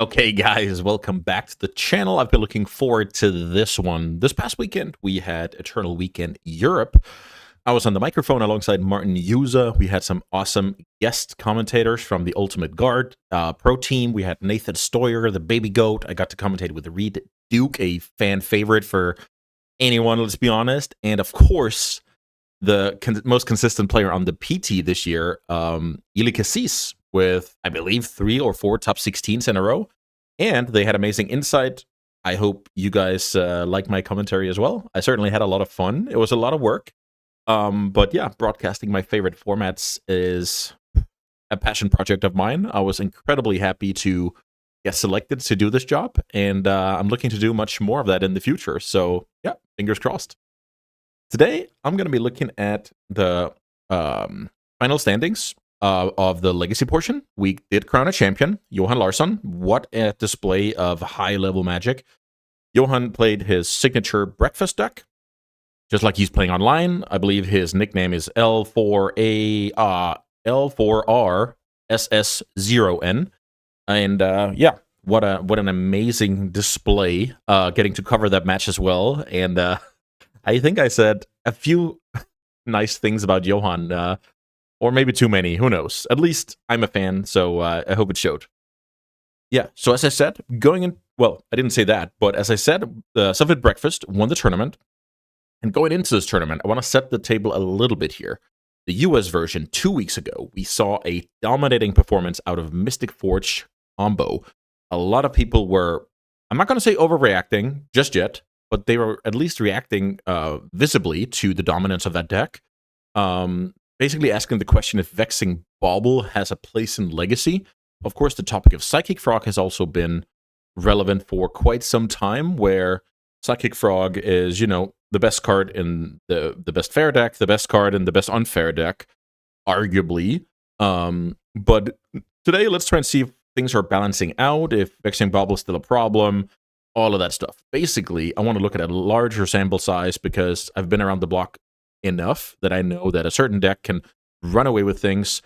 Okay, guys, welcome back to the channel. I've been looking forward to this one. This past weekend, we had Eternal Weekend Europe. I was on the microphone alongside Martin Yuza. We had some awesome guest commentators from the Ultimate Guard pro team. We had Nathan Stoyer, the baby goat. I got to commentate with Reed Duke, a fan favorite for anyone, let's be honest. And of course, the most consistent player on the PT this year, Ili Cassis, with, I believe, 3 or 4 top 16s in a row. And they had amazing insight. I hope you guys like my commentary as well. I certainly had a lot of fun. It was a lot of work. But yeah, broadcasting my favorite formats is a passion project of mine. I was incredibly happy to get selected to do this job. And I'm looking to do much more of that in the future. So yeah, fingers crossed. Today, I'm going to be looking at the final standings of the Legacy portion. We did crown a champion, Johan Larsson. What a display of high-level magic. Johan played his signature breakfast deck, just like he's playing online. I believe his nickname is L4RSS0N. And yeah, what an amazing display, getting to cover that match as well. And I think I said a few nice things about Johan, or maybe too many, who knows. At least I'm a fan, so I hope it showed. Yeah, so as I said, going in, well, I didn't say that, but as I said, Suffit Breakfast won the tournament. And going into this tournament, I want to set the table a little bit here. The US version, 2 weeks ago, we saw a dominating performance out of Mystic Forge combo. A lot of people were, I'm not going to say overreacting just yet, but they were at least reacting visibly to the dominance of that deck. Basically asking the question if Vexing Bauble has a place in Legacy. Of course, the topic of Psychic Frog has also been relevant for quite some time, where Psychic Frog is, you know, the best card in the best fair deck, the best card in the best unfair deck, arguably. But today, let's try and see if things are balancing out, if Vexing Bauble is still a problem, all of that stuff. Basically, I want to look at a larger sample size because I've been around the block enough that I know that a certain deck can run away with things.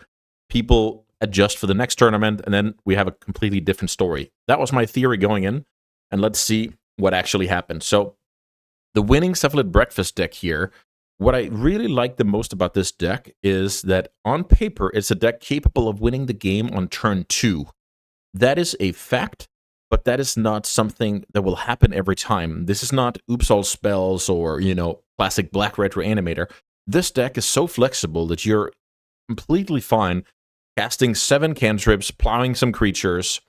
People adjust for the next tournament, and then we have a completely different story. That was my theory going in, and let's see what actually happened. So, the winning Cephalid Breakfast deck here, what I really like the most about this deck is that on paper, it's a deck capable of winning the game on turn 2. That is a fact, but that is not something that will happen every time. This is not Oops All Spells or, you know, classic Black-Red Reanimator. This deck is so flexible that you're completely fine casting 7 cantrips, plowing some creatures,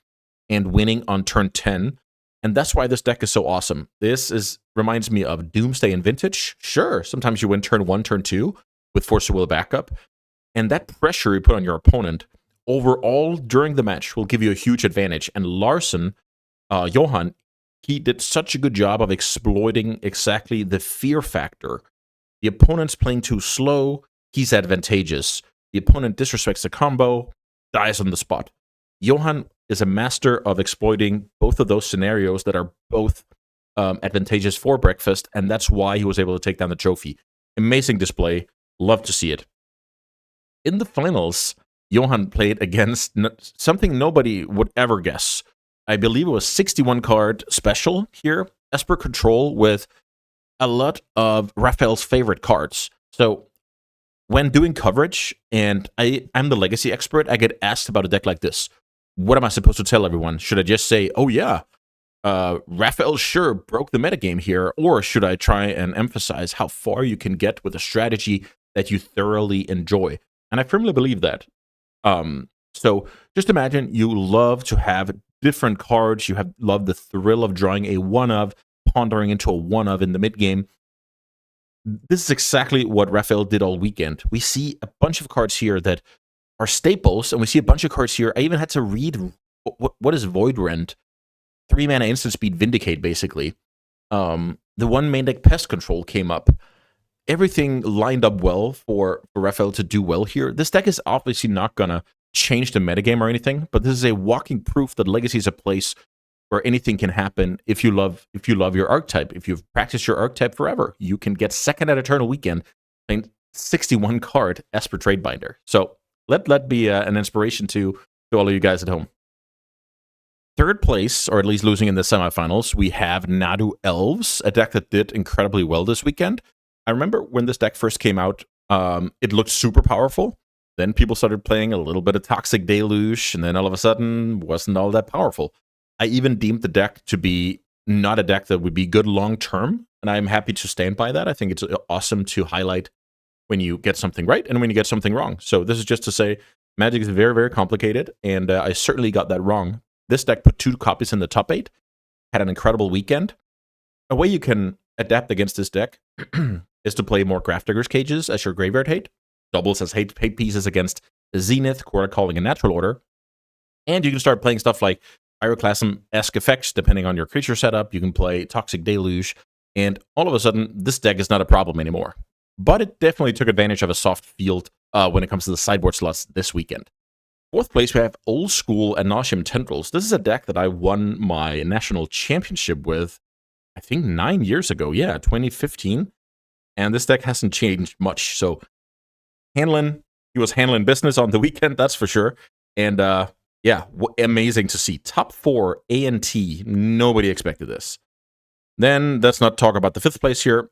and winning on turn 10. And that's why this deck is so awesome. This reminds me of Doomsday and Vintage. Sure, sometimes you win turn 1, turn 2 with Force of Will backup. And that pressure you put on your opponent overall during the match will give you a huge advantage. And Larsson, Johan, he did such a good job of exploiting exactly the fear factor. The opponent's playing too slow, he's advantageous. The opponent disrespects the combo, dies on the spot. Johan is a master of exploiting both of those scenarios that are both advantageous for Breakfast, and that's why he was able to take down the trophy. Amazing display. Love to see it. In the finals, Johan played against something nobody would ever guess. I believe it was 61 card special here, Esper Control, with a lot of Raphael's favorite cards. So when doing coverage, and I'm the Legacy expert, I get asked about a deck like this. What am I supposed to tell everyone? Should I just say, oh yeah, Raphael sure broke the metagame here, or should I try and emphasize how far you can get with a strategy that you thoroughly enjoy? And I firmly believe that. So just imagine you love to have different cards. You love the thrill of drawing a one-of, pondering into a one-of in the mid-game. This is exactly what Raphael did all weekend. We see a bunch of cards here that are staples, and we see a bunch of cards here. I even had to read what is Void Rent. 3 mana instant speed Vindicate, basically. The one main deck Pest Control came up. Everything lined up well for Raphael to do well here. This deck is obviously not going to change the metagame or anything, but this is a walking proof that Legacy is a place where anything can happen if you love your archetype. If you've practiced your archetype forever, you can get second at Eternal Weekend playing 61 card Esper Tradebinder. So let be an inspiration to all of you guys at home. Third place, or at least losing in the semifinals, we have Nadu Elves, a deck that did incredibly well this weekend. I remember when this deck first came out, it looked super powerful. Then people started playing a little bit of Toxic Deluge, and then all of a sudden, wasn't all that powerful. I even deemed the deck to be not a deck that would be good long-term, and I'm happy to stand by that. I think it's awesome to highlight when you get something right and when you get something wrong. So this is just to say, Magic is very, very complicated, and I certainly got that wrong. This deck put 2 copies in the top 8, had an incredible weekend. A way you can adapt against this deck is to play more Grafdigger's Cages as your graveyard hate, doubles as hate pieces against Zenith, Quarter Calling, and Natural Order, and you can start playing stuff like Pyroclasm-esque effects depending on your creature setup. You can play Toxic Deluge, and all of a sudden, this deck is not a problem anymore. But it definitely took advantage of a soft field when it comes to the sideboard slots this weekend. Fourth place, we have Old School Ad Nauseam Tendrils. This is a deck that I won my national championship with, I think 9 years ago. Yeah, 2015. And this deck hasn't changed much. So he was handling business on the weekend, that's for sure. And yeah, amazing to see. Top 4 ANT. Nobody expected this. Then let's not talk about the 5th place here.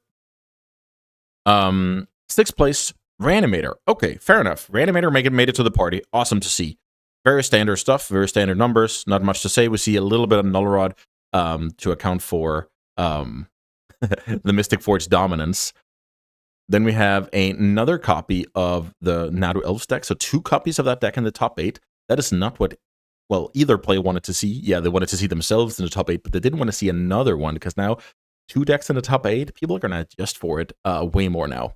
6th place, Reanimator. Okay, fair enough. Reanimator made it to the party. Awesome to see. Very standard stuff, very standard numbers. Not much to say. We see a little bit of Null Rod to account for the Mystic Forge dominance. Then we have another copy of the Nadu Elves deck. So 2 copies of that deck in the top 8. That is not what, well, either player wanted to see. Yeah, they wanted to see themselves in the top 8, but they didn't want to see another one because now 2 decks in the top 8, people are going to adjust for it way more now.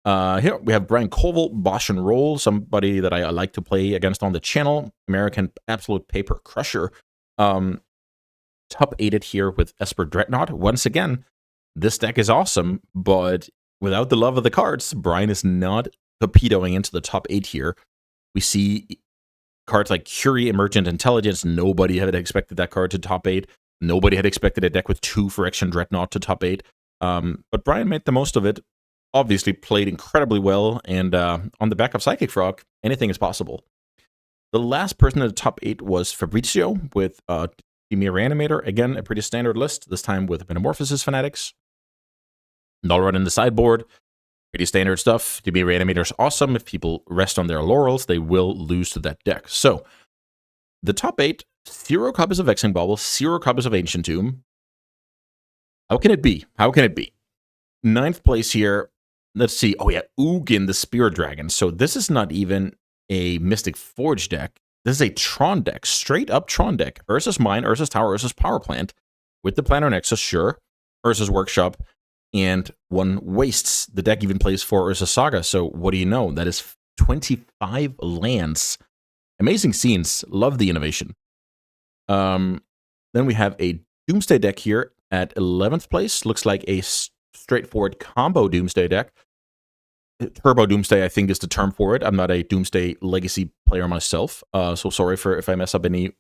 Here we have Brian Colville, Bosch and Roll, somebody that I like to play against on the channel. American Absolute Paper Crusher. Top 8'd here with Esper Dreadnought. Once again, this deck is awesome, but without the love of the cards, Brian is not torpedoing into the top 8 here. We see cards like Curie, Emergent Intelligence. Nobody had expected that card to top 8. Nobody had expected a deck with 2 Phyrexian Dreadnought to top 8. But Brian made the most of it. Obviously played incredibly well, and on the back of Psychic Frog, anything is possible. The last person in the top 8 was Fabrizio with Dimir Reanimator. Again, a pretty standard list, this time with Metamorphosis Fanatics. Null Rod in the sideboard. Pretty standard stuff. Dimir Reanimator is awesome. If people rest on their laurels, they will lose to that deck. So, the top 8, 0 copies of Vexing Bauble, 0 copies of Ancient Tomb. How can it be? How can it be? 9th place here. Let's see. Oh, yeah. Ugin, the Spear Dragon. So this is not even a Mystic Forge deck. This is a Tron deck. Straight up Tron deck. Urza's Mine, Urza's Tower, Urza's Power Plant. With the Planar Nexus, sure. Urza's Workshop. And 1 Wastes. The deck even plays 4 Urza Saga. So what do you know? That is 25 lands. Amazing scenes. Love the innovation. Then we have a Doomsday deck here at 11th place. Looks like a straightforward combo Doomsday deck. Turbo Doomsday, I think, is the term for it. I'm not a Doomsday Legacy player myself, so sorry for if I mess up any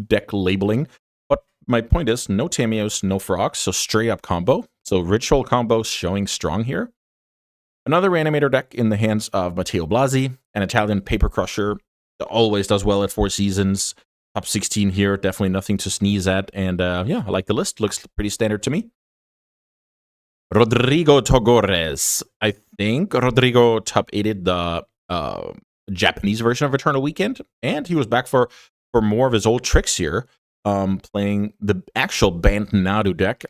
deck labeling. But my point is, no Tamios, no Frogs, so straight up combo. So Ritual combo showing strong here. Another Reanimator deck in the hands of Matteo Blasi, an Italian Paper Crusher. Always does well at 4 seasons. Top 16 here, definitely nothing to sneeze at. And yeah, I like the list. Looks pretty standard to me. Rodrigo Togores. I think Rodrigo top 8'd the Japanese version of Eternal Weekend, and he was back for more of his old tricks here, playing the actual banned Nadu deck.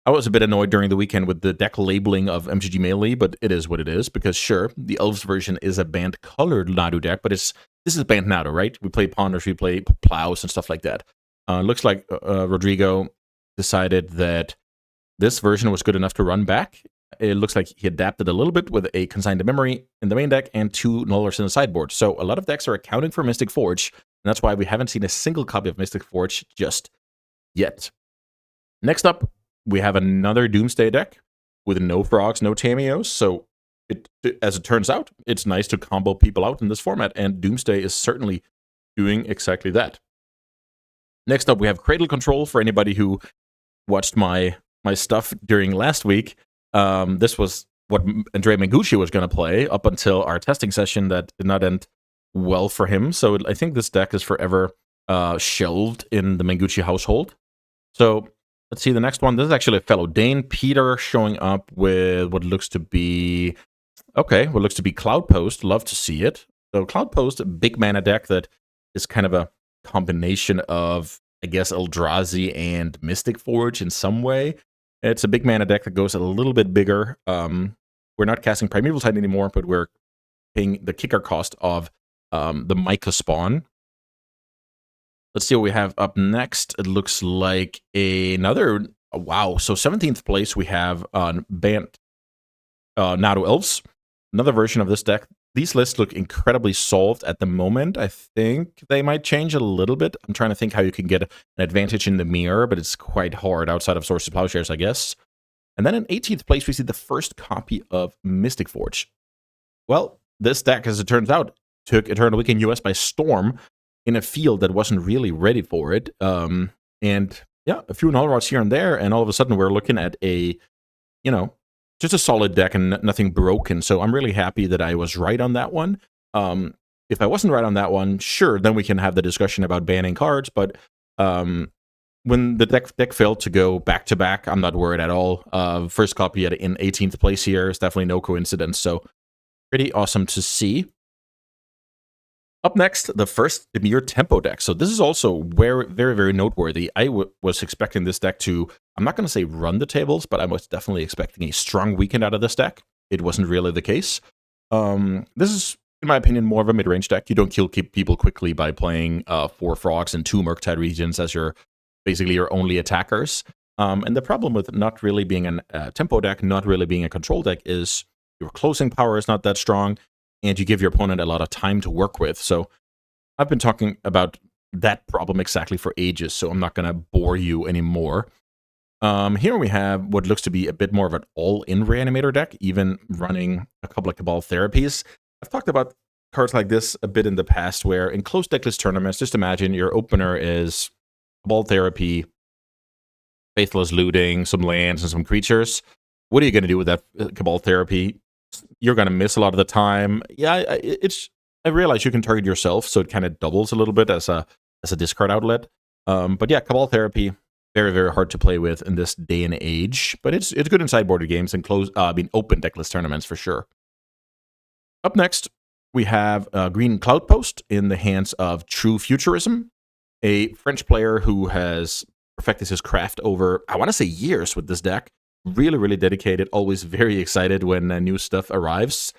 I was a bit annoyed during the weekend with the deck labeling of MGG Melee, but it is what it is, because sure, the Elves version is a banned colored Nadu deck, but this is banned Nadu, right? We play Ponders, we play Plows and stuff like that. Looks like Rodrigo decided that this version was good enough to run back. It looks like he adapted a little bit with a Consigned to Memory in the main deck and 2 Nullers in the sideboard. So a lot of decks are accounting for Mystic Forge, and that's why we haven't seen a single copy of Mystic Forge just yet. Next up, we have another Doomsday deck with no Frogs, no Tamios. So as it turns out, it's nice to combo people out in this format, and Doomsday is certainly doing exactly that. Next up, we have Cradle Control for anybody who watched my stuff during last week. This was what Andrea Mengucci was going to play up until our testing session that did not end well for him. So I think this deck is forever shelved in the Mengucci household. So let's see the next one. This is actually a fellow Dane, Peter, showing up with what looks to be Cloud Post. Love to see it. So Cloud Post, a big mana deck that is kind of a combination of, I guess, Eldrazi and Mystic Forge in some way. It's a big mana deck that goes a little bit bigger. We're not casting Primeval Tide anymore, but we're paying the kicker cost of the Myca spawn. Let's see what we have up next. It looks like another... Wow, so 17th place we have Nadu Elves. Another version of this deck. These lists look incredibly solved at the moment. I think they might change a little bit. I'm trying to think how you can get an advantage in the mirror, but it's quite hard outside of Swords to Plowshares, I guess. And then in 18th place, we see the first copy of Mystic Forge. Well, this deck, as it turns out, took Eternal Weekend US by storm in a field that wasn't really ready for it. And yeah, a few null rods here and there, and all of a sudden we're looking at a, just a solid deck and nothing broken. So I'm really happy that I was right on that one. If I wasn't right on that one, sure, then we can have the discussion about banning cards. But when the deck failed to go back-to-back, I'm not worried at all. First copy in 18th place here is definitely no coincidence. So pretty awesome to see. Up next, the first Dimir Tempo deck. So this is also very, very noteworthy. I was expecting this deck to, I'm not going to say run the tables, but I was definitely expecting a strong weekend out of this deck. It wasn't really the case. This is, in my opinion, more of a mid-range deck. You don't kill people quickly by playing 4 Frogs and 2 Murktide Regions as basically your only attackers. And the problem with not really being a tempo deck, not really being a control deck, is your closing power is not that strong, and you give your opponent a lot of time to work with. So I've been talking about that problem exactly for ages, so I'm not going to bore you anymore. Here we have what looks to be a bit more of an all-in reanimator deck, even running a couple of Cabal therapies. I've talked about cards like this a bit in the past, where in closed decklist tournaments, just imagine your opener is Cabal therapy, Faithless Looting, some lands, and some creatures. What are you going to do with that Cabal therapy? You're going to miss a lot of the time. Yeah, I realize you can target yourself, so it kind of doubles a little bit as a discard outlet. But yeah, Cabal therapy, very, very hard to play with in this day and age. But it's good in sideboarded games and open decklist tournaments for sure. Up next, we have Green Cloud Post in the hands of True Futurism, a French player who has perfected his craft over, I want to say, years with this deck. Really, really dedicated, always very excited when new stuff arrives.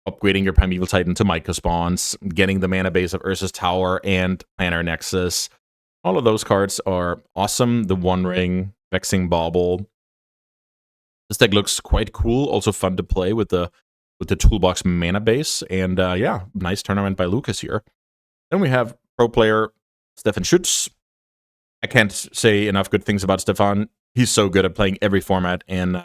Upgrading your Primeval Titan to Myca spawns, getting the mana base of Urza's Tower and Planar Nexus. All of those cards are awesome. The One Ring, Vexing Bauble. This deck looks quite cool, also fun to play with the toolbox mana base. And yeah, nice tournament by Lucas here. Then we have pro player Stefan Schütz. I can't say enough good things about Stefan. He's so good at playing every format, and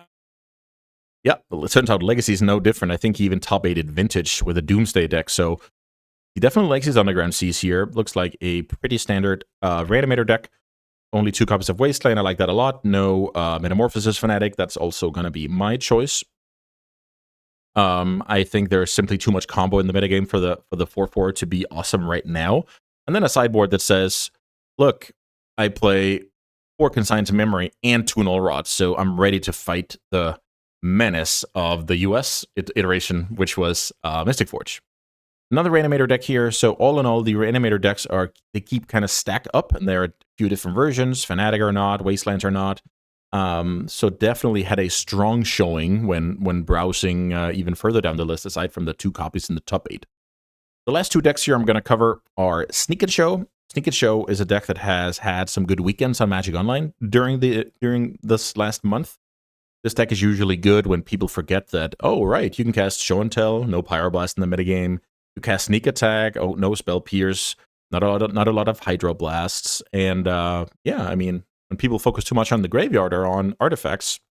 yeah, it turns out Legacy is no different. I think he even top-8'd Vintage with a Doomsday deck, so he definitely likes his Underground Seas here. Looks like a pretty standard Reanimator deck. Only 2 copies of Wasteland, I like that a lot. No Metamorphosis Fanatic, that's also going to be my choice. I think there's simply too much combo in the metagame for the 4/4 to be awesome right now. And then a sideboard that says, look, I play 4 Consigned to Memory and 2 Null Rods, so I'm ready to fight the menace of the US iteration, which was Mystic Forge. Another Reanimator deck here, so all in all, the Reanimator decks they keep kind of stack up, and there are a few different versions, Fanatic or not, Wastelands or not. So definitely had a strong showing when browsing even further down the list, aside from the 2 copies in the top 8. The last 2 decks here I'm going to cover are Sneak and Show. Sneak and Show is a deck that has had some good weekends on Magic Online during this last month. This deck is usually good when people forget that, oh, right, you can cast Show and Tell, no Pyroblast in the metagame. You cast Sneak Attack, oh, no Spell Pierce, not a lot of Hydroblasts. And yeah, I mean, when people focus too much on the graveyard or on artifacts,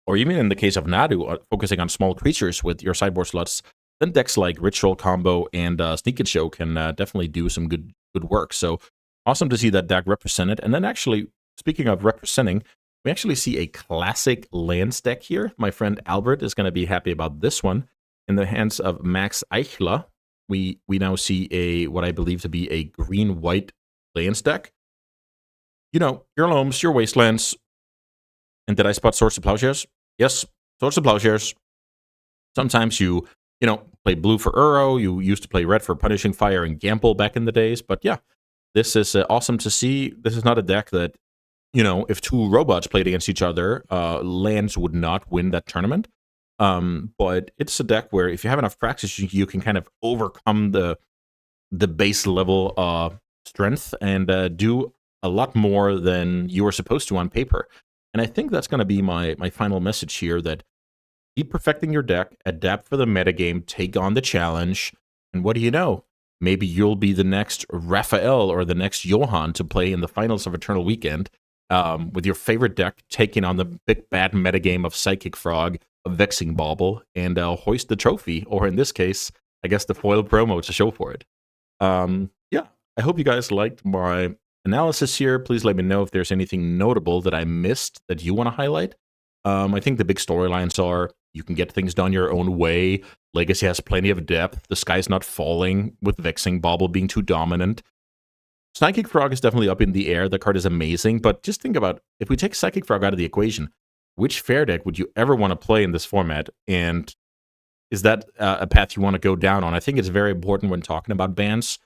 or even in the case of Nadu, focusing on small creatures with your sideboard slots, then decks like Ritual Combo and Sneak and Show can definitely do some good work. So awesome to see that deck represented. And then actually, speaking of representing, we actually see a classic lands deck here. My friend Albert is going to be happy about this one. In the hands of Max Eichler, we now see what I believe to be a green-white Lance deck, you know, your Loams, your Wastelands. And did I spot Swords to Plowshares? Yes, Swords to Plowshares. Sometimes you know, play blue for Uro. You used to play red for Punishing Fire and Gamble back in the days. But yeah, this is awesome to see. This is not a deck that, you know, if two robots played against each other, lands would not win that tournament. But it's a deck where if you have enough practice, you can kind of overcome the base level strength and do a lot more than you were supposed to on paper. And I think that's going to be my final message here, that keep perfecting your deck, adapt for the metagame, take on the challenge, and what do you know? Maybe you'll be the next Raphael or the next Johan to play in the finals of Eternal Weekend with your favorite deck, taking on the big bad metagame of Psychic Frog, of Vexing Bauble, and hoist the trophy, or in this case, I guess the foil promo to show for it. Yeah, I hope you guys liked my analysis here. Please let me know if there's anything notable that I missed that you want to highlight. I think the big storylines are you can get things done your own way. Legacy has plenty of depth. The sky's not falling with Vexing Bauble being too dominant. Psychic Frog is definitely up in the air. The card is amazing, but just think about, if we take Psychic Frog out of the equation, which fair deck would you ever want to play in this format? And is that a path you want to go down on? I think it's very important when talking about bans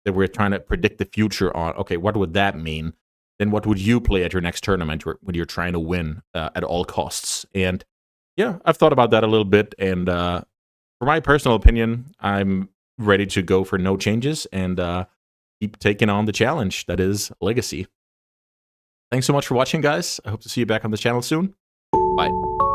that we're trying to predict the future on, okay, what would that mean? Then what would you play at your next tournament when you're trying to win at all costs? And yeah, I've thought about that a little bit. And for my personal opinion, I'm ready to go for no changes and keep taking on the challenge that is Legacy. Thanks so much for watching, guys. I hope to see you back on the channel soon. Bye.